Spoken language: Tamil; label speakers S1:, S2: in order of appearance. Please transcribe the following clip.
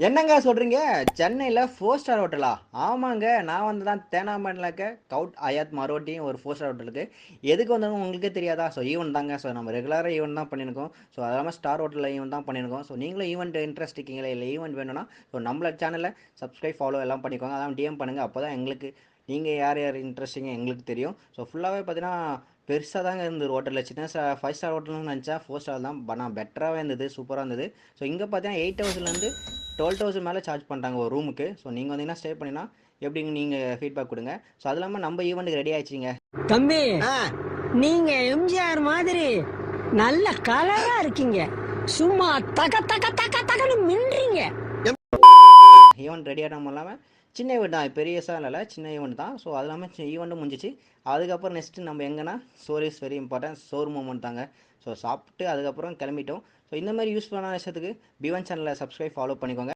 S1: என்னங்க சொல்றீங்க? சென்னையில 4 ஸ்டார் ஹோட்டலா? ஆமாங்க. நான் வந்து தான் தேனாம்பேட்டைல இருக்க கவுட் ஹயாத் மரோட்டியும் ஒரு 4 ஸ்டார் ஹோட்டலுக்கு. எதுக்கு வந்தோம்னு உங்களுக்கே தெரியாதா? ஸோ ஈவென்ட் தாங்க. ஸோ நம்ம ரெகுலரா ஈவென்ட் தான் பண்ணியிருக்கோம். ஸோ அது இல்லாம ஸ்டார் ஹோட்டல்ல ஈவென்ட் தான் பண்ணியிருக்கோம். ஸோ நீங்களும் ஈவென்ட் இன்ட்ரெஸ்ட் இருக்கீங்களா? இல்ல ஈவென்ட் வேணும்னா, ஸோ நம்மள சேனல சப்ஸ்கிரைப், ஃபாலோ எல்லாம் பண்ணிக்கோங்க. அதான் டிஎம் பண்ணுங்க. அப்பதான் எங்களுக்கு நீங்க யார் யார் இன்ட்ரெஸ்டிங்க எங்களுக்கு தெரியும். ஸோ ஃபுல்லாவே பார்த்தீங்கன்னா, பெருசா தாங்க இருந்தது ஹோட்டல்ல. சின்ன 5 ஸ்டார் ஹோட்டல்னு நெனச்சா 4 ஸ்டார் தான். ஆனா பெட்டராவே இருந்தது. சூப்பரா இருந்தது. ஸோ இங்க பார்த்தீங்கன்னா 8,000லேருந்து 12,000 மேலே சார்ஜ் பண்ணுறாங்க ஒரு ரூமுக்கு. ஸோ நீங்கள் வந்தீங்கன்னா ஸ்டே பண்ணினா எப்படிங்க நீங்கள் ஃபீட்பேக் கொடுங்க. ஸோ அது இல்லாமல் நம்ம ஈவெண்ட்டுக்கு ரெடி ஆயிடுச்சிங்க.
S2: தம்பி, நீங்க எம்ஜிஆர் மாதிரி நல்ல கலரா இருக்கீங்க. சும்மா தக தக தக தகன்னு மின்றீங்க.
S1: ஈவெண்ட் ரெடி ஆகாமல் இல்லாமல் சின்ன ஈவெண்ட் தான், பெரியசா இல்லை, சின்ன ஈவெண்ட் தான். ஸோ அது இல்லாமல் ஈவெண்ட்டும் முடிஞ்சிச்சு. அதுக்கப்புறம் நெக்ஸ்ட்டு நம்ம எங்கன்னா story is very important, store moment தாங்க. ஸோ சாப்பிட்டு அதுக்கப்புறம் கிளம்பிட்டோம். ஸோ இந்த மாதிரி யூஸ்ஃபுல்லான விஷயத்துக்கு B1 சேனலை சப்ஸ்கிரைப், ஃபாலோ பண்ணிக்கோங்க.